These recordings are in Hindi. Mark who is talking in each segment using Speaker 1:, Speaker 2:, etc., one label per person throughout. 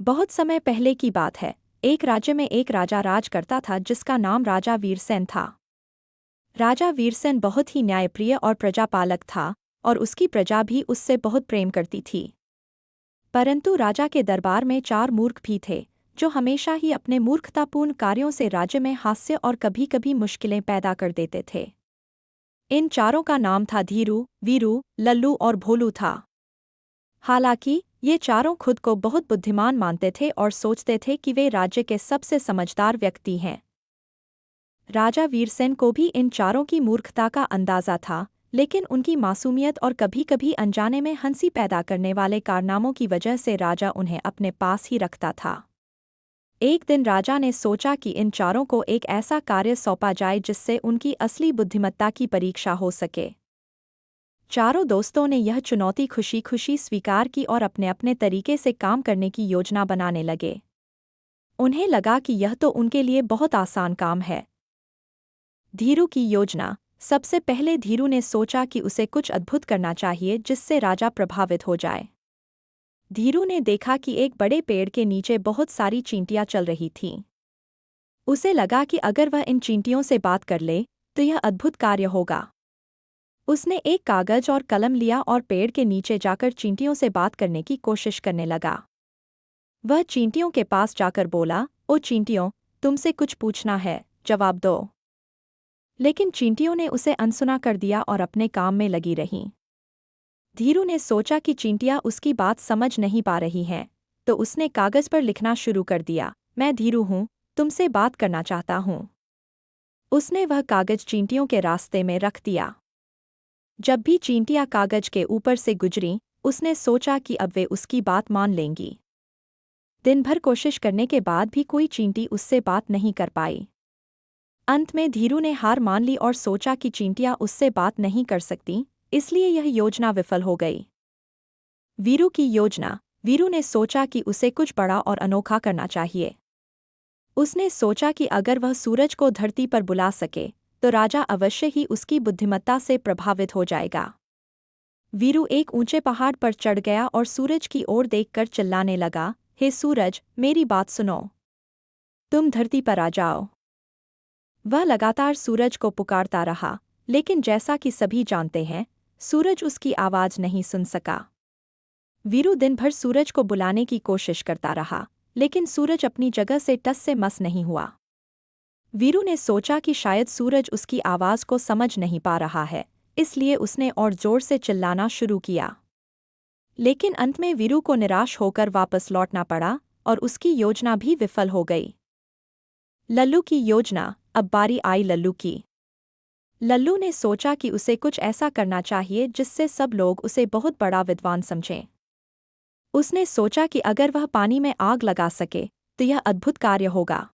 Speaker 1: बहुत समय पहले की बात है। एक राज्य में एक राजा राज करता था जिसका नाम राजा वीरसेन था। राजा वीरसेन बहुत ही न्यायप्रिय और प्रजापालक था और उसकी प्रजा भी उससे बहुत प्रेम करती थी। परंतु राजा के दरबार में 4 मूर्ख भी थे जो हमेशा ही अपने मूर्खतापूर्ण कार्यों से राज्य में हास्य और कभी-कभी मुश्किलें पैदा कर देते थे। इन चारों का नाम था धीरू, वीरू, लल्लू और भोलू था। हालांकि ये चारों खुद को बहुत बुद्धिमान मानते थे और सोचते थे कि वे राज्य के सबसे समझदार व्यक्ति हैं। राजा वीरसेन को भी इन चारों की मूर्खता का अंदाजा था, लेकिन उनकी मासूमियत और कभी-कभी अनजाने में हंसी पैदा करने वाले कारनामों की वजह से राजा उन्हें अपने पास ही रखता था। एक दिन राजा ने सोचा कि इन चारों को एक ऐसा कार्य सौंपा जाए जिससे उनकी असली बुद्धिमत्ता की परीक्षा हो सके। चारों दोस्तों ने यह चुनौती खुशी खुशी स्वीकार की और अपने अपने तरीके से काम करने की योजना बनाने लगे। उन्हें लगा कि यह तो उनके लिए बहुत आसान काम है। धीरू की योजना। सबसे पहले धीरू ने सोचा कि उसे कुछ अद्भुत करना चाहिए जिससे राजा प्रभावित हो जाए। धीरू ने देखा कि एक बड़े पेड़ के नीचे बहुत सारी चींटियां चल रही थीं। उसे लगा कि अगर वह इन चींटियों से बात कर ले तो यह अद्भुत कार्य होगा। उसने एक कागज और कलम लिया और पेड़ के नीचे जाकर चींटियों से बात करने की कोशिश करने लगा। वह चींटियों के पास जाकर बोला, ओ चींटियों, तुमसे कुछ पूछना है, जवाब दो। लेकिन चींटियों ने उसे अनसुना कर दिया और अपने काम में लगी रहीं। धीरू ने सोचा कि चींटियां उसकी बात समझ नहीं पा रही हैं, तो उसने कागज पर लिखना शुरू कर दिया, मैं धीरू हूँ, तुमसे बात करना चाहता हूँ। उसने वह कागज चींटियों के रास्ते में रख दिया। जब भी चींटियां कागज के ऊपर से गुजरीं, उसने सोचा कि अब वे उसकी बात मान लेंगी। दिन भर कोशिश करने के बाद भी कोई चींटी उससे बात नहीं कर पाई। अंत में धीरू ने हार मान ली और सोचा कि चींटियां उससे बात नहीं कर सकती, इसलिए यह योजना विफल हो गई। वीरू की योजना। वीरू ने सोचा कि उसे कुछ बड़ा और अनोखा करना चाहिए। उसने सोचा कि अगर वह सूरज को धरती पर बुला सके तो राजा अवश्य ही उसकी बुद्धिमत्ता से प्रभावित हो जाएगा। वीरू एक ऊंचे पहाड़ पर चढ़ गया और सूरज की ओर देखकर चिल्लाने लगा, हे सूरज, मेरी बात सुनो। तुम धरती पर आ जाओ। वह लगातार सूरज को पुकारता रहा, लेकिन जैसा कि सभी जानते हैं, सूरज उसकी आवाज नहीं सुन सका। वीरू दिन भर सूरज को बुलाने की कोशिश करता रहा, लेकिन सूरज अपनी जगह से टस से मस नहीं हुआ। वीरू ने सोचा कि शायद सूरज उसकी आवाज को समझ नहीं पा रहा है, इसलिए उसने और जोर से चिल्लाना शुरू किया। लेकिन अंत में वीरू को निराश होकर वापस लौटना पड़ा और उसकी योजना भी विफल हो गई। लल्लू की योजना। अब बारी आई लल्लू की। लल्लू ने सोचा कि उसे कुछ ऐसा करना चाहिए जिससे सब लोग उसे बहुत बड़ा विद्वान समझें। उसने सोचा कि अगर वह पानी में आग लगा सके तो यह अद्भुत कार्य होगा।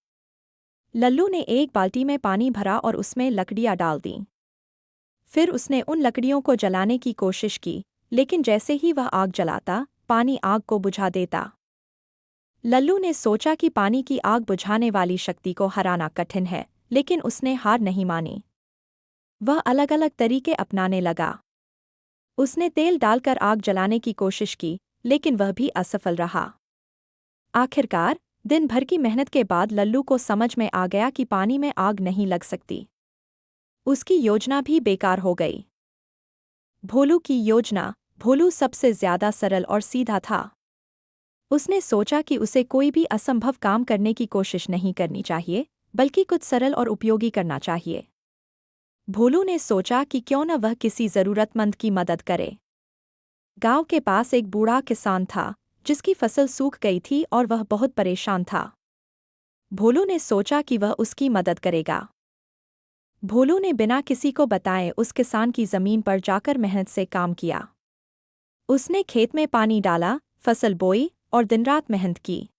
Speaker 1: लल्लू ने एक बाल्टी में पानी भरा और उसमें लकड़ियां डाल दीं। फिर उसने उन लकड़ियों को जलाने की कोशिश की, लेकिन जैसे ही वह आग जलाता, पानी आग को बुझा देता। लल्लू ने सोचा कि पानी की आग बुझाने वाली शक्ति को हराना कठिन है, लेकिन उसने हार नहीं मानी। वह अलग-अलग तरीके अपनाने लगा। उसने तेल डालकर आग जलाने की कोशिश की, लेकिन वह भी असफल रहा। आखिरकार, दिन भर की मेहनत के बाद लल्लू को समझ में आ गया कि पानी में आग नहीं लग सकती। उसकी योजना भी बेकार हो गई। भोलू की योजना। भोलू सबसे ज्यादा सरल और सीधा था। उसने सोचा कि उसे कोई भी असंभव काम करने की कोशिश नहीं करनी चाहिए, बल्कि कुछ सरल और उपयोगी करना चाहिए। भोलू ने सोचा कि क्यों न वह किसी जरूरतमंद की मदद करे। गांव के पास एक बूढ़ा किसान था जिसकी फसल सूख गई थी और वह बहुत परेशान था। भोलू ने सोचा कि वह उसकी मदद करेगा। भोलू ने बिना किसी को बताए उस किसान की जमीन पर जाकर मेहनत से काम किया। उसने खेत में पानी डाला, फसल बोई और दिनरात मेहनत की।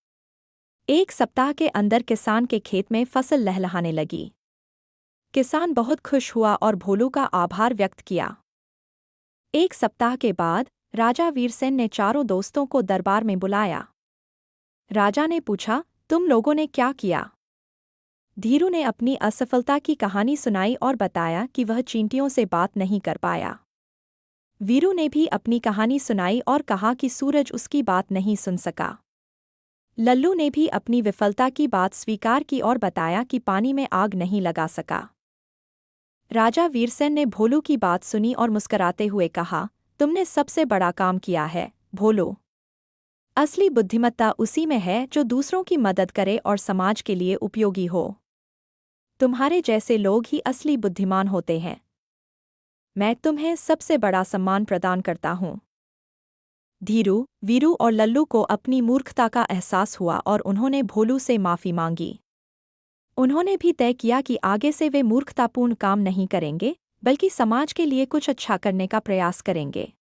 Speaker 1: एक सप्ताह के अंदर किसान के खेत में फसल लहलहाने लगी। किसान बहुत खुश हुआ और भोलू का आभार व्यक्त किया। एक सप्ताह के बाद राजा वीरसेन ने चारों दोस्तों को दरबार में बुलाया। राजा ने पूछा, तुम लोगों ने क्या किया? धीरू ने अपनी असफलता की कहानी सुनाई और बताया कि वह चींटियों से बात नहीं कर पाया। वीरू ने भी अपनी कहानी सुनाई और कहा कि सूरज उसकी बात नहीं सुन सका। लल्लू ने भी अपनी विफलता की बात स्वीकार की और बताया कि पानी में आग नहीं लगा सका। राजा वीरसेन ने भोलू की बात सुनी और मुस्कुराते हुए कहा, तुमने सबसे बड़ा काम किया है, भोलू। असली बुद्धिमत्ता उसी में है जो दूसरों की मदद करे और समाज के लिए उपयोगी हो। तुम्हारे जैसे लोग ही असली बुद्धिमान होते हैं। मैं तुम्हें सबसे बड़ा सम्मान प्रदान करता हूँ। धीरू, वीरू और लल्लू को अपनी मूर्खता का एहसास हुआ और उन्होंने भोलू से माफ़ी मांगी। उन्होंने भी तय किया कि आगे से वे मूर्खतापूर्ण काम नहीं करेंगे, बल्कि समाज के लिए कुछ अच्छा करने का प्रयास करेंगे।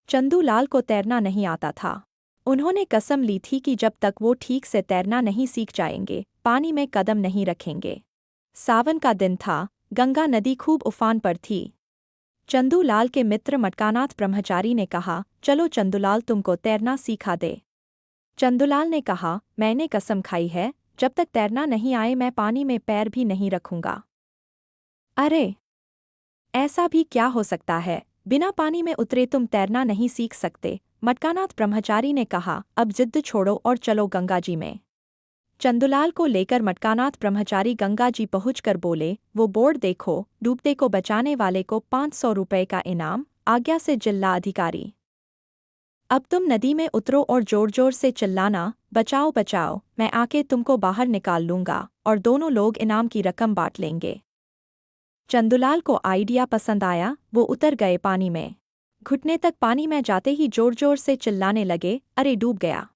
Speaker 1: चंदूलाल को तैरना नहीं आता था। उन्होंने कसम ली थी कि जब तक वो ठीक से तैरना नहीं सीख जाएंगे, पानी में कदम नहीं रखेंगे। सावन का दिन था, गंगा नदी खूब उफान पर थी। चंदूलाल के मित्र मटकानाथ ब्रह्मचारी ने कहा, चलो चंदूलाल तुमको तैरना सिखा दे। चंदूलाल ने कहा, मैंने कसम खाई है, जब तक तैरना नहीं आए मैं पानी में पैर भी नहीं रखूंगा। अरे, ऐसा भी क्या हो सकता है, बिना पानी में उतरे तुम तैरना नहीं सीख सकते, मटकानाथ ब्रह्मचारी ने कहा, अब जिद्द छोड़ो और चलो गंगा जी में। चंदूलाल को लेकर मटकानाथ ब्रह्मचारी गंगा जी पहुंचकर बोले, वो बोर्ड देखो, डूबते को बचाने वाले को 500 रुपये का इनाम, आज्ञा से जिला अधिकारी। अब तुम नदी में उतरो और जोर जोर से चिल्लाना, बचाओ बचाओ, मैं आके तुमको बाहर निकाल लूंगा, और दोनों लोग इनाम की रकम बांट लेंगे। चंदूलाल को आइडिया पसंद आया, वो उतर गए पानी में। घुटने तक पानी में जाते ही जोर जोर से चिल्लाने लगे, अरे डूब गया।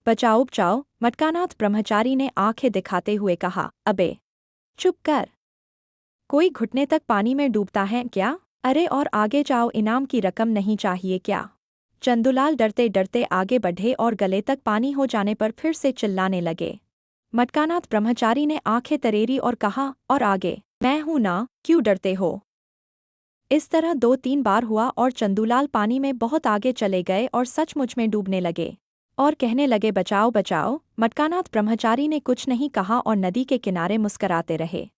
Speaker 1: बचाओ बचाओ, मटकानाथ ब्रह्मचारी ने आंखें दिखाते हुए कहा, अबे चुप कर। कोई घुटने तक पानी में डूबता है क्या? अरे और आगे जाओ, इनाम की रकम नहीं चाहिए क्या? चंदूलाल डरते डरते आगे बढ़े और गले तक पानी हो जाने पर फिर से चिल्लाने लगे। मटकानाथ ब्रह्मचारी ने आंखें तरेरी और कहा, और आगे? मैं हूं ना, क्यों डरते हो? इस तरह 2-3 बार हुआ और चंदूलाल पानी में बहुत आगे चले गए और सचमुच में डूबने लगे। और कहने लगे, बचाओ बचाओ। मटकानाथ ब्रह्मचारी ने कुछ नहीं कहा और नदी के किनारे मुस्कराते रहे।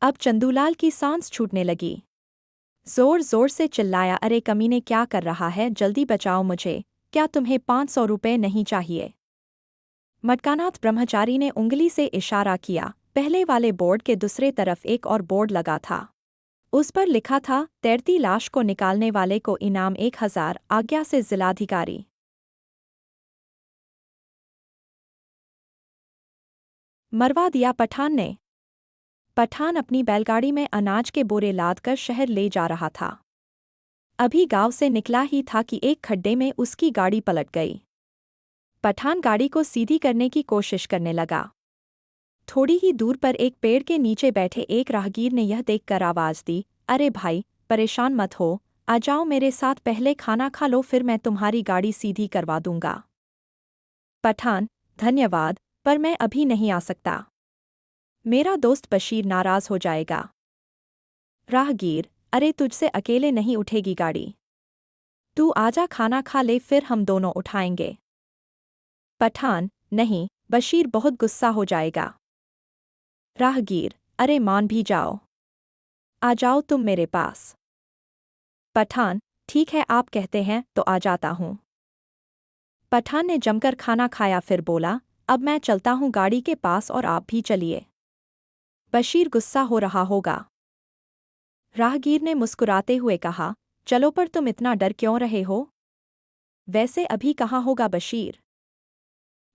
Speaker 1: अब चंदूलाल की सांस छूटने लगी। जोर जोर से चिल्लाया, अरे कमीने क्या कर रहा है, जल्दी बचाओ मुझे, क्या तुम्हें 500 रुपये नहीं चाहिए? मटकानाथ ब्रह्मचारी ने उंगली से इशारा किया। पहले वाले बोर्ड के दूसरे तरफ एक और बोर्ड लगा था। उस पर लिखा था, तैरती लाश को निकालने वाले को इनाम 1000, आज्ञा से जिलाधिकारी। मरवा दिया पठान ने। पठान अपनी बैलगाड़ी में अनाज के बोरे लादकर शहर ले जा रहा था। अभी गांव से निकला ही था कि एक खड्डे में उसकी गाड़ी पलट गई। पठान गाड़ी को सीधी करने की कोशिश करने लगा। थोड़ी ही दूर पर एक पेड़ के नीचे बैठे एक राहगीर ने यह देखकर आवाज दी, अरे भाई, परेशान मत हो, आ जाओ मेरे साथ, पहले खाना खा लो फिर मैं तुम्हारी गाड़ी सीधी करवा दूंगा। पठान, धन्यवाद, पर मैं अभी नहीं आ सकता। मेरा दोस्त बशीर नाराज हो जाएगा। राहगीर, अरे तुझसे अकेले नहीं उठेगी गाड़ी। तू आजा, खाना खा ले फिर हम दोनों उठाएंगे। पठान, नहीं, बशीर बहुत गुस्सा हो जाएगा। राहगीर, अरे मान भी जाओ। आ जाओ तुम मेरे पास। पठान, ठीक है आप कहते हैं तो आ जाता हूँ। पठान ने जमकर खाना खाया फिर बोला, अब मैं चलता हूँ गाड़ी के पास और आप भी चलिए। बशीर गुस्सा हो रहा होगा। राहगीर ने मुस्कुराते हुए कहा, चलो पर तुम इतना डर क्यों रहे हो? वैसे अभी कहाँ होगा बशीर?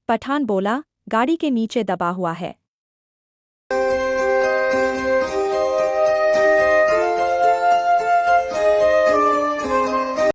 Speaker 1: पठान बोला, गाड़ी के नीचे दबा हुआ है।